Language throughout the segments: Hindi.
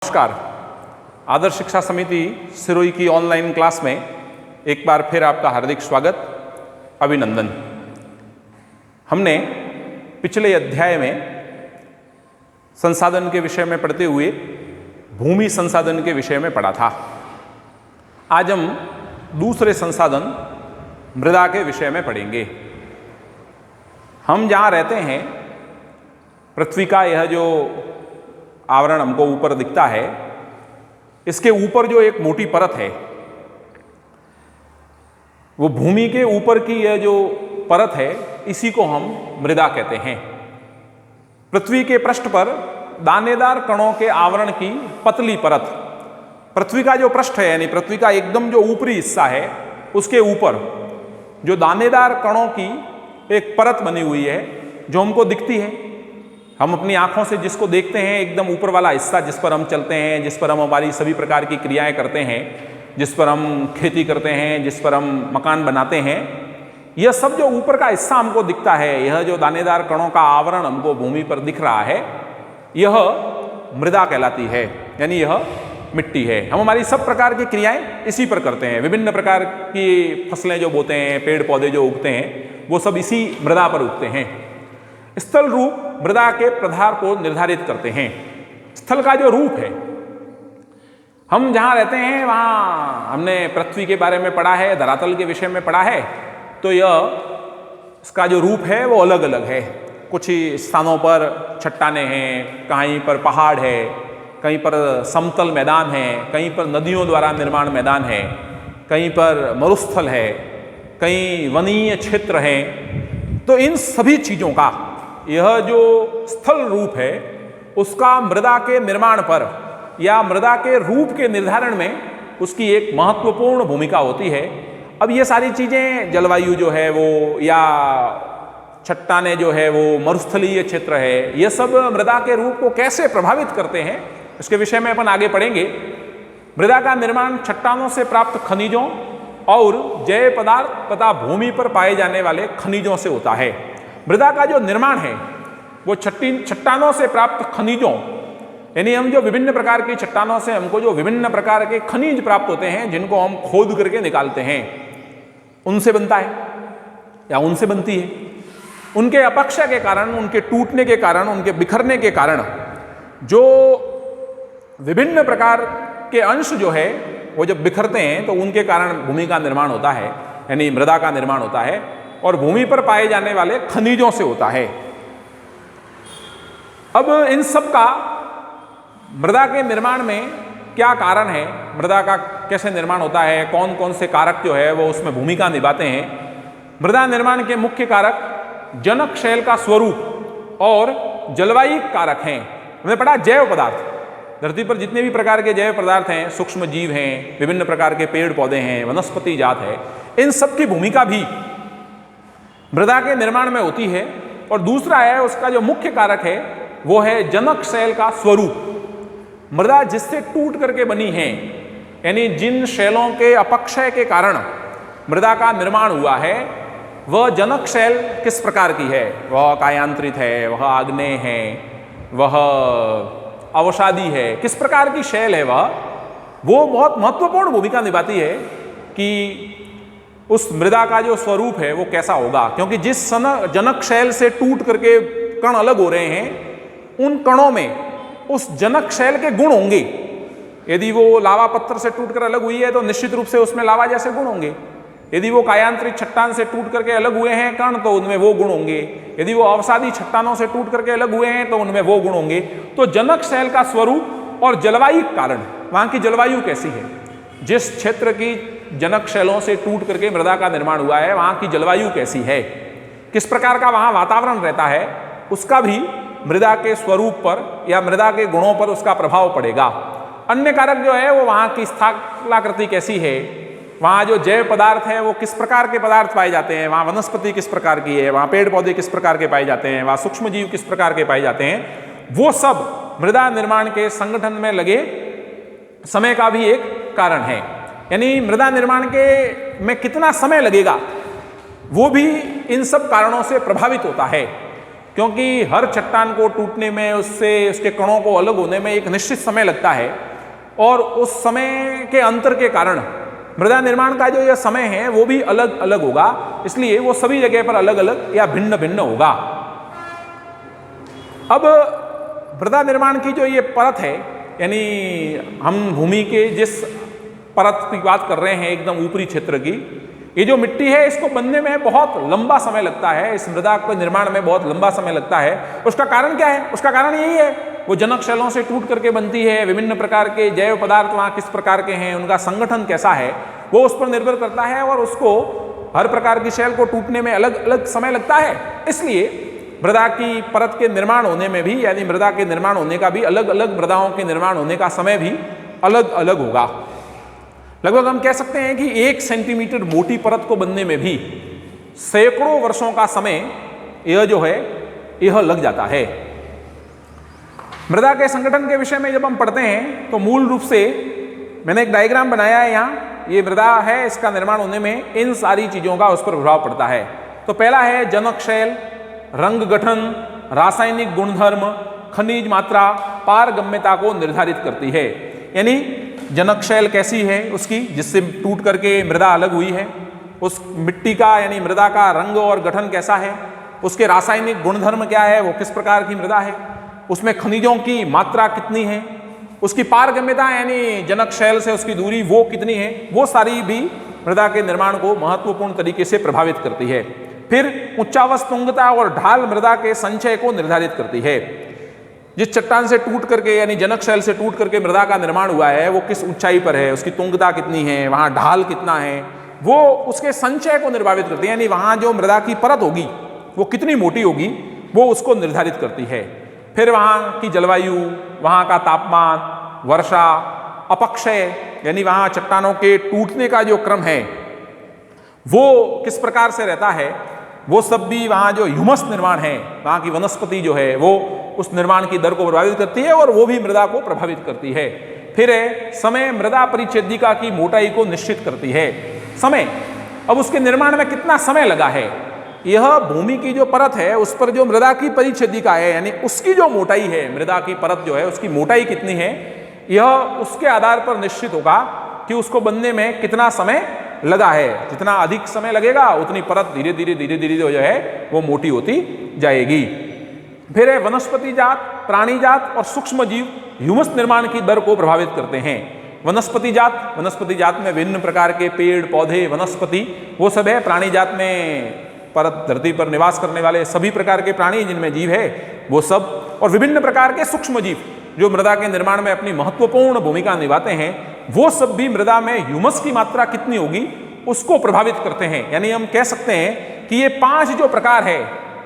नमस्कार। आदर्श शिक्षा समिति सिरोही की ऑनलाइन क्लास में एक बार फिर आपका हार्दिक स्वागत, अभिनंदन। हमने पिछले अध्याय में संसाधन के विषय में पढ़ते हुए भूमि संसाधन के विषय में पढ़ा था। आज हम दूसरे संसाधन मृदा के विषय में पढ़ेंगे। हम जहाँ रहते हैं, पृथ्वी का यह जो आवरण हमको ऊपर दिखता है, इसके ऊपर जो एक मोटी परत है, वो भूमि के ऊपर की यह जो परत है, इसी को हम मृदा कहते हैं। पृथ्वी के पृष्ठ पर दानेदार कणों के आवरण की पतली परत, पृथ्वी का जो पृष्ठ है यानी पृथ्वी का एकदम जो ऊपरी हिस्सा है, उसके ऊपर जो दानेदार कणों की एक परत बनी हुई है जो हमको दिखती है। हम अपनी आंखों से जिसको देखते हैं, एकदम ऊपर वाला हिस्सा जिस पर हम चलते हैं, जिस पर हम हमारी सभी प्रकार की क्रियाएं करते हैं, जिस पर हम खेती करते हैं, जिस पर हम मकान बनाते हैं, यह सब जो ऊपर का हिस्सा हमको दिखता है, यह जो दानेदार कणों का आवरण हमको भूमि पर दिख रहा है, यह मृदा कहलाती है, यानी यह मिट्टी है। हम हमारी सब प्रकार की क्रियाएं इसी पर करते हैं। विभिन्न प्रकार की फसलें जो बोते हैं, पेड़ पौधे जो उगते हैं, वो सब इसी मृदा पर उगते हैं। स्थल रूप मृदा के प्रधार को निर्धारित करते हैं। स्थल का जो रूप है, हम जहाँ रहते हैं वहाँ हमने पृथ्वी के बारे में पढ़ा है, धरातल के विषय में पढ़ा है, तो यह इसका जो रूप है वो अलग अलग है। कुछ ही स्थानों पर चट्टानें हैं, कहीं पर पहाड़ है, कहीं पर समतल मैदान है, कहीं पर नदियों द्वारा निर्माण मैदान है, कहीं पर मरुस्थल है, कहीं वनीय क्षेत्र हैं। तो इन सभी चीज़ों का यह जो स्थल रूप है, उसका मृदा के निर्माण पर या मृदा के रूप के निर्धारण में उसकी एक महत्वपूर्ण भूमिका होती है। अब ये सारी चीज़ें, जलवायु जो है वो, या चट्टानें जो है वो, मरुस्थलीय क्षेत्र है, ये सब मृदा के रूप को कैसे प्रभावित करते हैं, इसके विषय में अपन आगे पढ़ेंगे। मृदा का निर्माण चट्टानों से प्राप्त खनिजों और जैव पदार्थ तथा भूमि पर पाए जाने वाले खनिजों से होता है। मृदा का जो निर्माण है वो चट्टानों से प्राप्त खनिजों, यानी हम जो विभिन्न प्रकार की चट्टानों से हमको जो विभिन्न प्रकार के खनिज प्राप्त होते हैं, जिनको हम खोद करके निकालते हैं, उनसे बनता है या उनसे बनती है। उनके अपक्षय के कारण, उनके टूटने के कारण, उनके बिखरने के कारण जो विभिन्न प्रकार के अंश जो है वो जब बिखरते हैं, तो उनके कारण भूमि का निर्माण होता है, यानी मृदा का निर्माण होता है, और भूमि पर पाए जाने वाले खनिजों से होता है। अब इन सब का मृदा के निर्माण में क्या कारण है, मृदा का कैसे निर्माण होता है, कौन कौन से कारक जो है वो उसमें भूमिका निभाते हैं। मृदा निर्माण के मुख्य कारक जनक शैल का स्वरूप और जलवायु कारक हैं। हमने पढ़ा जैव पदार्थ, धरती पर जितने भी प्रकार के जैव पदार्थ हैं, सूक्ष्म जीव हैं, विभिन्न प्रकार के पेड़ पौधे हैं, वनस्पति जात है, इन सब की भूमिका भी मृदा के निर्माण में होती है। और दूसरा है, उसका जो मुख्य कारक है वो है जनक शैल का स्वरूप। मृदा जिससे टूट करके बनी है, यानी जिन शैलों के अपक्षय के कारण मृदा का निर्माण हुआ है, वह जनक शैल किस प्रकार की है, वह कायांतरित है, वह आग्नेय है, वह अवसादी है, किस प्रकार की शैल है वह, वो बहुत महत्वपूर्ण भूमिका निभाती है कि उस मृदा का जो स्वरूप है वो कैसा होगा। क्योंकि जिस जनक शैल से टूट करके कण अलग हो रहे हैं, उन कणों में उस जनक शैल के गुण होंगे। यदि वो लावा पत्थर से टूटकर अलग हुई है तो निश्चित रूप से उसमें लावा जैसे गुण होंगे। यदि वो कायांतरित चट्टान से टूट करके अलग हुए हैं कण, तो उनमें वो गुण होंगे। यदि वो अवसादी चट्टानों से टूट करके अलग हुए हैं तो उनमें वो गुण होंगे। तो जनक शैल का स्वरूप और जलवायु कारण, वहाँ की जलवायु कैसी है, जिस क्षेत्र की जनक शैलों से टूट करके मृदा का निर्माण हुआ है, वहाँ की जलवायु कैसी है, किस प्रकार का वहाँ वातावरण रहता है, उसका भी मृदा के स्वरूप पर या मृदा के गुणों पर उसका प्रभाव पड़ेगा। अन्य कारक जो है वो वहाँ की स्थलाकृति कैसी है, वहाँ जो जैव पदार्थ है वो किस प्रकार के पदार्थ पाए जाते हैं, वहाँ वनस्पति किस प्रकार की है, वहाँ पेड़ पौधे किस प्रकार के पाए जाते हैं, वहाँ सूक्ष्म जीव किस प्रकार के पाए जाते हैं, वो सब मृदा निर्माण के संगठन में लगे समय का भी एक कारण है। यानी मृदा निर्माण के में कितना समय लगेगा वो भी इन सब कारणों से प्रभावित होता है। क्योंकि हर चट्टान को टूटने में, उससे उसके कणों को अलग होने में एक निश्चित समय लगता है, और उस समय के अंतर के कारण मृदा निर्माण का जो यह समय है वो भी अलग अलग होगा, इसलिए वो सभी जगह पर अलग अलग या भिन्न भिन्न होगा। अब मृदा निर्माण की जो ये परत है, यानी हम भूमि के जिस परत की बात कर रहे हैं एकदम ऊपरी क्षेत्र की, ये जो मिट्टी है इसको बनने में बहुत लंबा समय लगता है, इस मृदा के निर्माण में बहुत लंबा समय लगता है। उसका कारण क्या है? उसका कारण यही है, वो जनक शैलों से टूट करके बनती है, विभिन्न प्रकार के जैव पदार्थ वहाँ किस प्रकार के हैं, उनका संगठन कैसा है, वो उस पर निर्भर करता है, और उसको हर प्रकार की शैल को टूटने में अलग अलग समय लगता है। इसलिए मृदा की परत के निर्माण होने में भी, यानी मृदा के निर्माण होने का भी, अलग अलग मृदाओं के निर्माण होने का समय भी अलग अलग होगा। लगभग हम कह सकते हैं कि 1 सेंटीमीटर मोटी परत को बनने में भी सैकड़ों वर्षों का समय यह जो है यह लग जाता है। मृदा के संगठन के विषय में जब हम पढ़ते हैं तो मूल रूप से मैंने एक डायग्राम बनाया है यहाँ, ये मृदा है, इसका निर्माण होने में इन सारी चीजों का उस पर प्रभाव पड़ता है। तो पहला है जनक शैल, रंग गठन, रासायनिक गुणधर्म, खनिज मात्रा, पारगम्यता को निर्धारित करती है। यानी जनक शैल कैसी है उसकी, जिससे टूट करके मृदा अलग हुई है, उस मिट्टी का यानी मृदा का रंग और गठन कैसा है, उसके रासायनिक गुणधर्म क्या है, वो किस प्रकार की मृदा है, उसमें खनिजों की मात्रा कितनी है, उसकी पारगम्यता यानी जनक शैल से उसकी दूरी वो कितनी है, वो सारी भी मृदा के निर्माण को महत्वपूर्ण तरीके से प्रभावित करती है। फिर उच्चावच तुंगता और ढाल मृदा के संचय को निर्धारित करती है। जिस चट्टान से टूट करके यानी जनक शैल से टूट करके मृदा का निर्माण हुआ है वो किस ऊंचाई पर है, उसकी तुंगता कितनी है, वहाँ ढाल कितना है, वो उसके संचय को निर्धारित करती है। यानी वहाँ जो मृदा की परत होगी वो कितनी मोटी होगी वो उसको निर्धारित करती है। फिर वहाँ की जलवायु, वहाँ का तापमान, वर्षा, अपक्षय यानी वहाँ चट्टानों के टूटने का जो क्रम है वो किस प्रकार से रहता है, वो सब भी वहाँ जो ह्यूमस निर्माण है, वहाँ की वनस्पति जो है वो उस निर्माण की दर को प्रभावित करती है और वो भी मृदा को प्रभावित करती है। फिर है समय, मृदा परिच्छेदिका की मोटाई को निश्चित करती है। समय, अब उसके निर्माण में कितना समय लगा है, यह भूमि की जो परत है उस पर जो मृदा की परिच्छेदिका है यानी उसकी जो मोटाई है, मृदा की परत जो है उसकी मोटाई कितनी है, यह उसके आधार पर निश्चित होगा कि उसको बनने में कितना समय लगा है। जितना अधिक समय लगेगा उतनी परत धीरे धीरे धीरे धीरे जो है वो मोटी होती जाएगी। फिर है वनस्पति जात, प्राणी जात और सूक्ष्म जीव ह्यूमस निर्माण की दर को प्रभावित करते हैं। वनस्पति जात में विभिन्न प्रकार के पेड़ पौधे वनस्पति वो सब है। प्राणी जात में परत धरती पर निवास करने वाले सभी प्रकार के प्राणी जिनमें जीव है वो सब, और विभिन्न प्रकार के सूक्ष्म जीव जो मृदा के निर्माण में अपनी महत्वपूर्ण भूमिका निभाते हैं, वो सब भी मृदा में ह्यूमस की मात्रा कितनी होगी उसको प्रभावित करते हैं। यानी हम कह सकते हैं कि ये 5 जो प्रकार है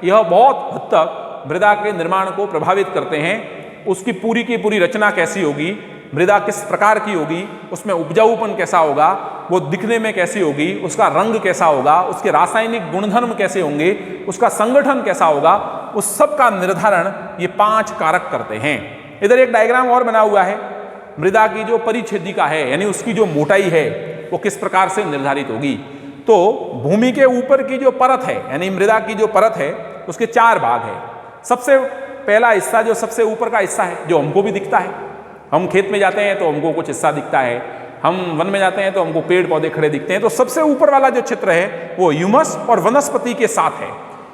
यह बहुत हद तक मृदा के निर्माण को प्रभावित करते हैं। उसकी पूरी की पूरी रचना कैसी होगी, मृदा किस प्रकार की होगी, उसमें उपजाऊपन कैसा होगा, वो दिखने में कैसी होगी, उसका रंग कैसा होगा, उसके रासायनिक गुणधर्म कैसे होंगे, उसका संगठन कैसा होगा, उस सब का निर्धारण ये 5 कारक करते हैं। इधर एक डायग्राम और बना हुआ है, मृदा की जो परिच्छेदिका है यानी उसकी जो मोटाई है वो किस प्रकार से निर्धारित होगी। तो भूमि के ऊपर की जो परत है यानी मृदा की जो परत है उसके 4 भाग है। सबसे पहला हिस्सा जो सबसे ऊपर का हिस्सा है जो हमको भी दिखता है, हम खेत में जाते हैं तो हमको कुछ हिस्सा दिखता है, हम वन में जाते हैं तो हमको पेड़ पौधे खड़े दिखते हैं। तो सबसे ऊपर वाला जो क्षेत्र है वो ह्यूमस और वनस्पति के साथ है,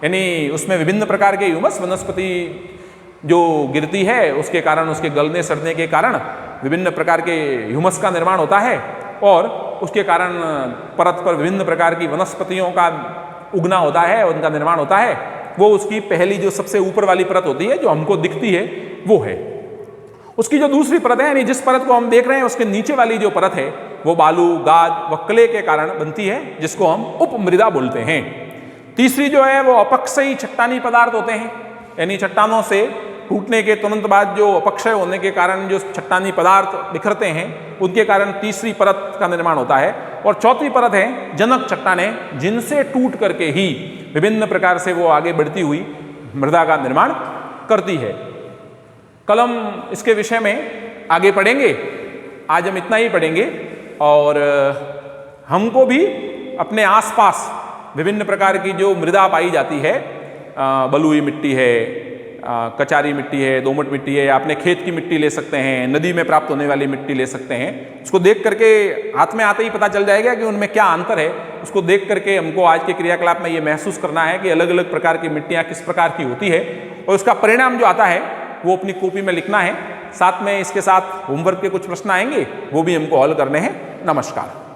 यानी उसमें विभिन्न प्रकार के ह्यूमस वनस्पति जो गिरती है उसके कारण, उसके गलने सड़ने के कारण विभिन्न प्रकार के ह्यूमस का निर्माण होता है और उसके कारण परत पर विभिन्न प्रकार की वनस्पतियों का उगना होता है, उनका निर्माण होता है। वो उसकी पहली जो सबसे ऊपर वाली परत होती है जो हमको दिखती है वो है। उसकी जो दूसरी परत है यानी जिस परत को हम देख रहे हैं उसके नीचे वाली जो परत है वो बालू, गाद व क्ले के कारण बनती है जिसको हम उपमृदा बोलते हैं। तीसरी जो है वो अपक्षयी चट्टानी पदार्थ होते हैं, यानी चट्टानों से टूटने के तुरंत बाद जो अपक्षय होने के कारण जो चट्टानी पदार्थ बिखरते हैं उनके कारण तीसरी परत का निर्माण होता है। और चौथी परत है जनक चट्टानें, जिनसे टूट करके ही विभिन्न प्रकार से वो आगे बढ़ती हुई मृदा का निर्माण करती है। कल हम इसके विषय में आगे पढ़ेंगे, आज हम इतना ही पढ़ेंगे। और हमको भी अपने आसपास विभिन्न प्रकार की जो मृदा पाई जाती है बलुई मिट्टी है, कचारी मिट्टी है, दोमट मिट्टी है, या अपने खेत की मिट्टी ले सकते हैं, नदी में प्राप्त होने वाली मिट्टी ले सकते हैं। उसको देख करके हाथ में आते ही पता चल जाएगा कि उनमें क्या अंतर है। उसको देख करके हमको आज के क्रियाकलाप में ये महसूस करना है कि अलग अलग प्रकार की मिट्टियाँ किस प्रकार की होती है, और उसका परिणाम जो आता है वो अपनी कॉपी में लिखना है। साथ में इसके साथ होमवर्क के कुछ प्रश्न आएंगे, वो भी हमको हल करने हैं। नमस्कार।